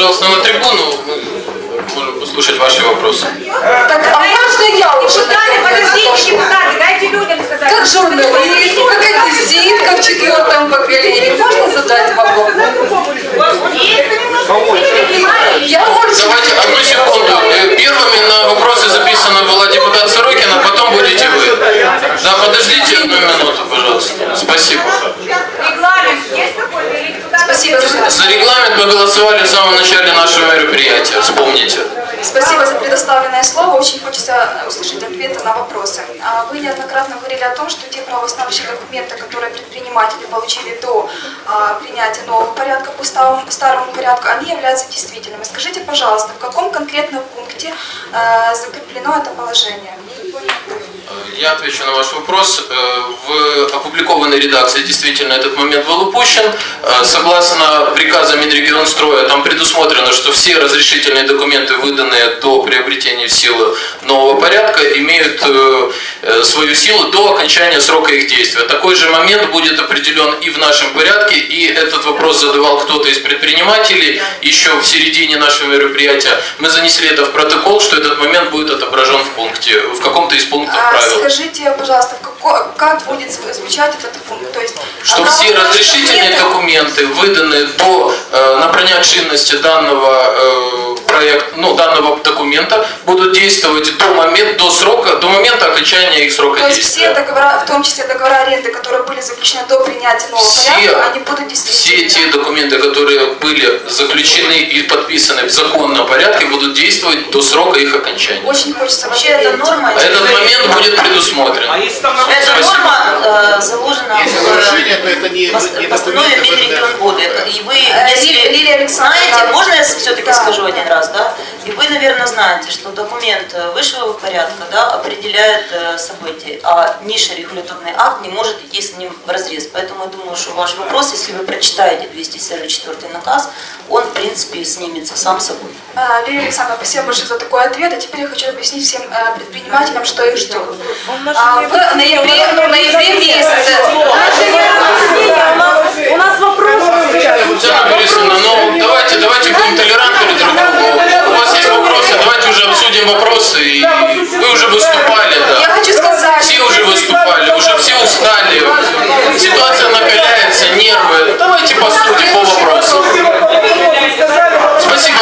пожалуйста, на трибуну. Мы можем послушать ваши вопросы. Так, а можно я уже? Подождите, депутаты, дайте людям сказать. Как журналист, как визитка в четвертом поколении. Можно задать вопрос? Давайте, одну секунду. Первыми на вопросы записана была депутат Сорокина, потом будете вы. Да, подождите одну минуту, пожалуйста. Спасибо. Регламент есть какой-то или депутаты? Спасибо. За регламент мы голосовали в самом начале нашего мероприятия, вспомните. Спасибо за предоставленное слово. Очень хочется услышать ответы на вопросы. Вы неоднократно говорили о том, что те правоустанавливающие документы, которые предприниматели получили до принятия нового порядка по старому порядку, они являются действительными. Скажите, пожалуйста, в каком конкретном пункте закреплено это положение? Я отвечу на ваш вопрос. В опубликованной редакции действительно этот момент был упущен. Согласно приказу Минрегионстроя, там предусмотрено, что все разрешительные документы, выданные до приобретения в силу нового порядка, имеют свою силу до окончания срока их действия. Такой же момент будет определен и в нашем порядке, и этот вопрос задавал кто-то из предпринимателей еще в середине нашего мероприятия. Мы занесли это в протокол, что этот момент будет отображен в пункте, в каком-то из пунктов правил. Скажите, пожалуйста, как будет звучать этот пункт? То есть, что все разрешительные документы, выданные на понятие чинности данного данного документа, будут действовать до момента окончания их срока действия. То есть все договора, в том числе договора аренды, которые были заключены до принятия нового порядка, они будут действительны? Все те документы, которые были заключены и подписаны в законном порядке, будут действовать до срока их окончания. Очень хочется вообще это норма. Этот момент будет предусмотрен. Эта норма заложена в постанове Минрегионбуда. И вы, если знаете, можно я все-таки скажу один раз, да? И вы, наверное, знаете, что документ высшего порядка, да, определяет события, а низший регуляторный акт не может идти с ним вразрез. Поэтому я думаю, что ваш вопрос, если вы прочитаете 244 наказ, он, в принципе, снимется сам собой. Лилия Александровна, спасибо большое за такой ответ. А теперь я хочу объяснить всем предпринимателям, что их ждет. В ноябре месяце... У нас вопрос. Давайте будем толерантны друг к другу. У вас есть вопросы, давайте уже обсудим вопросы. И вы уже выступали, да. Я хочу сказать... Все уже выступали, уже все устали. Ситуация накаляется, нервы. Давайте посудим по вопросу. Спасибо.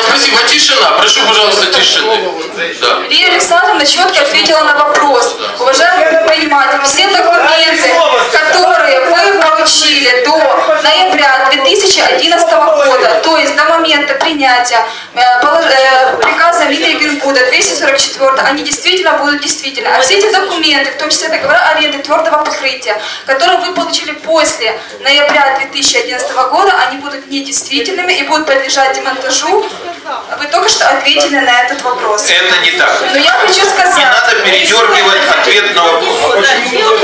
Тишина. Прошу, пожалуйста, тишины. Да. Лилия Александровна четко ответила на вопрос. Уважаемые предприниматели, все документы, которые вы получили до ноября 2011 года, то есть до момента принятия приказа Минрегионбуда 244, они действительно будут действительны. А все эти документы, в том числе договора аренды твердого покрытия, которые вы получили после ноября 2011 года, они будут недействительными и будут подлежать демонтажу. Вы только что ответили на этот вопрос. Это не так. Но я хочу сказать... Не надо передергивать ответ на вопрос.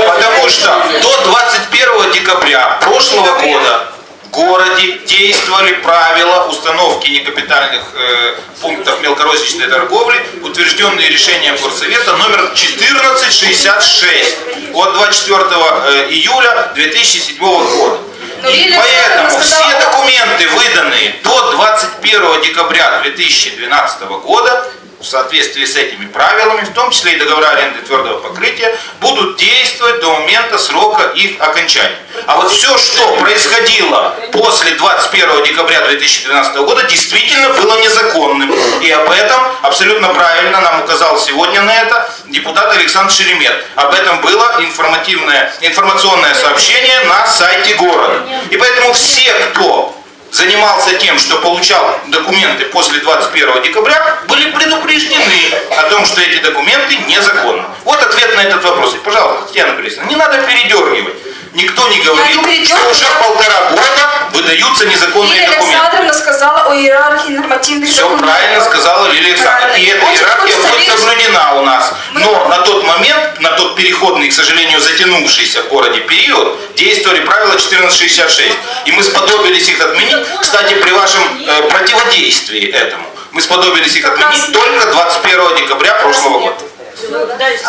Потому что до 21 декабря прошлого года в городе действовали правила установки некапитальных пунктов мелкорозничной торговли, утвержденные решением Горсовета номер 1466 от 24 июля 2007 года. И поэтому все документы, выданные до 21 декабря 2012 года, в соответствии с этими правилами, в том числе и договора аренды твердого покрытия, будут действовать до момента срока их окончания. А вот все, что происходило после 21 декабря 2012 года, действительно было незаконным. И об этом абсолютно правильно нам указал сегодня на это депутат Александр Шеремет. Об этом было информационное сообщение на сайте города. И поэтому все, кто занимался тем, что получал документы после 21 декабря, были предупреждены о том, что эти документы незаконны. Вот ответ на этот вопрос. И, пожалуйста, Татьяна Борисовна, не надо передергивать. Никто не говорил, что уже 1,5 года выдаются незаконные документы. Лилия Александровна сказала о иерархии нормативных документов. Все правильно сказала Лилия Александровна. И эта иерархия будет соблюдена у нас. Но на тот момент, на тот переходный, к сожалению, затянувшийся в городе период, действовали правила 1466. И мы сподобились их отменить, кстати, при вашем противодействии этому. Мы сподобились их отменить только 21 декабря прошлого года. Давайте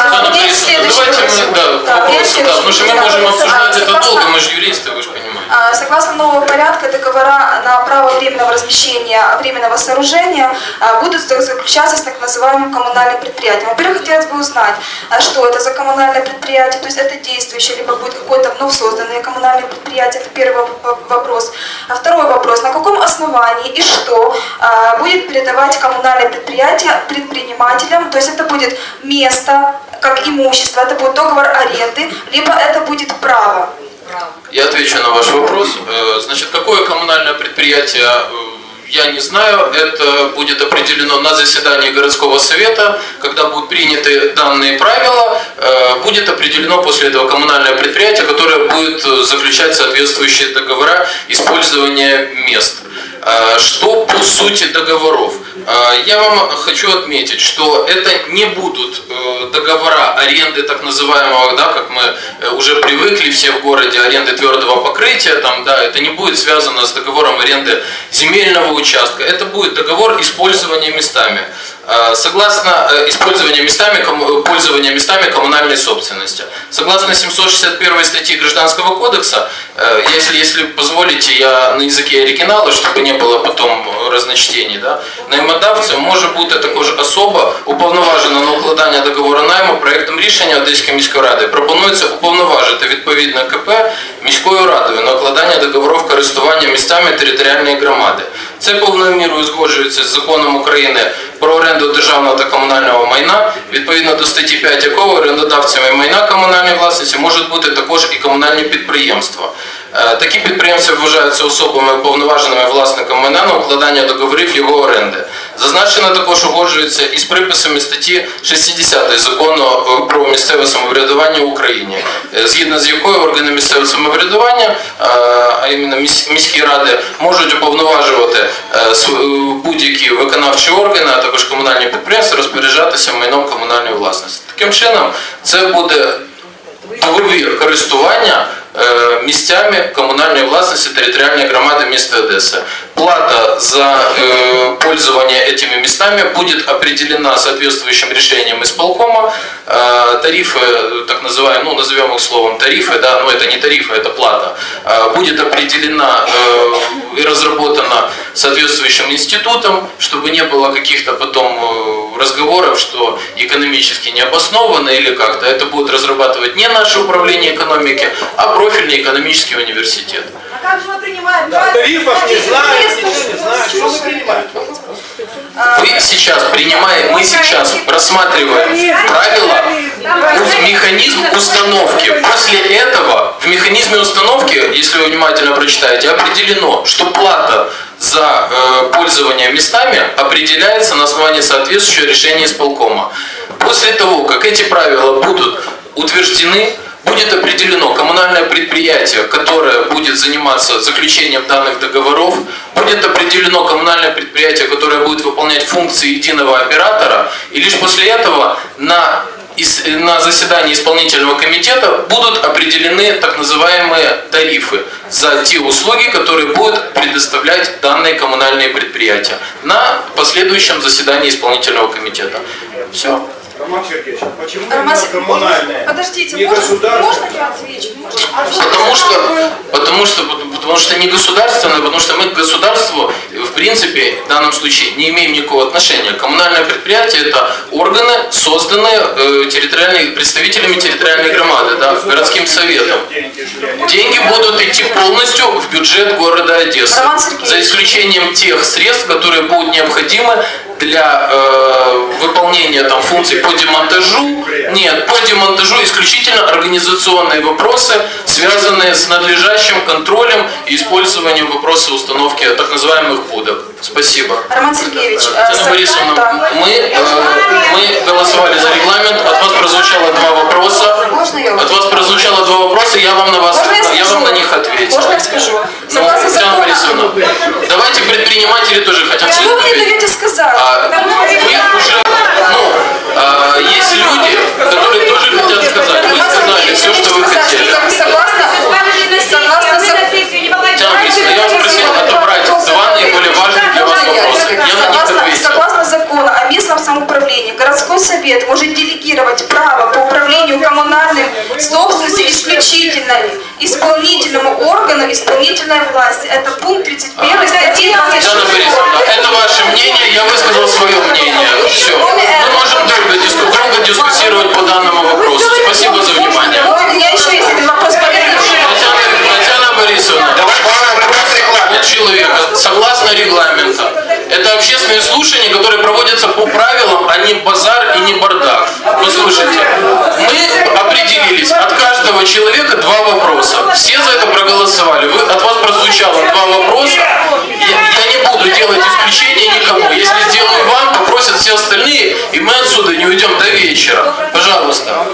мы, потому что мы можем обсуждать это долго, мы же юристы, вы же понимаете. Согласно нового порядка, договора на право временного размещения временного сооружения будут заключаться с так называемым коммунальным предприятием. Во-первых, хотелось бы узнать, что это за коммунальное предприятие, то есть это действующее, либо будет какое-то вновь созданное коммунальное предприятие, это первый вопрос. А второй вопрос, на каком основании и что будет передавать коммунальное предприятие предпринимателям, то есть это будет место, как имущество, это будет договор аренды, либо это будет право. Я отвечу на ваш вопрос. Значит, какое коммунальное предприятие, я не знаю. Это будет определено на заседании городского совета. Когда будут приняты данные правила, будет определено после этого коммунальное предприятие, которое будет заключать соответствующие договора использования мест. Что по сути договоров? Я вам хочу отметить, что это не будут договора аренды так называемого, да, как мы уже привыкли все в городе, аренды твердого покрытия, там, да, это не будет связано с договором аренды земельного участка, это будет договор использования местами. Согласно пользования местами коммунальной собственности. Согласно 761 статьи Гражданского кодекса, если позволите, я на языке оригинала, чтобы не было потом разночтений, да, наймодавцем може бути також особа, уповноважена на укладання договору найму. Проектом рішення Одеської міської ради пропонується уповноважити відповідне КП міською радою на укладання договорів користування місцями територіальної громади. Це повною мірою узгоджується з законом України про оренду державного та комунального майна, відповідно до статті 5 якого орендодавцями майна комунальної власності можуть бути також і комунальні підприємства. Такі підприємці вважаються особами уповноваженими власником майна на укладання договорів його оренди. Зазначено також угоджується із приписами статті 60 Закону про місцеве самоврядування в Україні, згідно з якою органи місцевого самоврядування, а іменно міські ради, можуть уповноважувати будь-які виконавчі органи, а також комунальні підприємства розпоряджатися майном комунальної власності. Таким чином, це буде договір користування місцями коммунальной властности территориальной громады места Одессы. Плата за пользование этими местами будет определена соответствующим решением исполкома. Тарифы, так называемые, ну назовем их словом тарифы, да, но это не тарифы, это плата, будет определена и разработана соответствующим институтом, чтобы не было каких-то потом разговоров, что экономически не обоснованно или как-то. Это будет разрабатывать не наше управление экономики, а профильный экономический университет. А как же мы принимаем? Да, тарифов не знаем, ничего не знаем. Что мы принимаем? Мы сейчас рассматриваем правила, механизм установки. После этого в механизме установки, если вы внимательно прочитаете, определено, что плата за пользование местами определяется на основании соответствующего решения исполкома. После того, как эти правила будут утверждены, будет определено коммунальное предприятие, которое будет заниматься заключением данных договоров, будет определено коммунальное предприятие, которое будет выполнять функции единого оператора, и лишь после этого на заседании исполнительного комитета будут определены так называемые тарифы за те услуги, которые будут предоставлять данные коммунальные предприятия на последующем заседании исполнительного комитета. Все. Роман Сергеевич, почему именно коммунальное? Подождите, не можно я отвечу? Потому что не государственное, потому что мы к государству в принципе в данном случае не имеем никакого отношения. Коммунальное предприятие — это органы, созданные представителями территориальной громады, да, городским советом. Деньги будут идти полностью в бюджет города Одессы, за исключением тех средств, которые будут необходимы для выполнения там функций по демонтажу. Нет, по демонтажу исключительно организационные вопросы, связанные с надлежащим контролем и использованием вопроса установки так называемых будок. Спасибо. Роман Сергеевич, Татьяна Борисовна, мы голосовали за регламент, от вас прозвучало два вопроса. Я вам на них ответил. Можно я скажу? Татьяна Борисовна, давайте предприниматели тоже хотят вы мне ответить. даете сказать. Вы уже, есть люди, которые тоже хотят сказать. Вы сказали все, что вы хотели. Согласно Я вас просил отобрать два наиболее важных для вас вопроса. Я на них ответил. Согласно закону о местном самоуправлении, городской совет может делегировать право по управлению коммунальным собственностью исключительно исполнительному органу органы исполнительной власти. Это пункт 31 статьи 26. Татьяна Борисовна, это ваше мнение, я высказал свое мнение. Все. Мы можем долго дискуссировать по данному вопросу. Спасибо за внимание. У меня еще есть один вопрос по Татьяна Борисовна, человека, согласно регламенту, это общественные слушания, которые проводятся по правилам, а не базар и не бардак. Послушайте, мы определились, от каждого человека 2 вопроса. Все за это проголосовали. От вас прозвучало 2 вопроса. Я не буду делать исключения никому. Если сделаю вам, попросят все остальные, и мы отсюда не уйдем до вечера. Пожалуйста.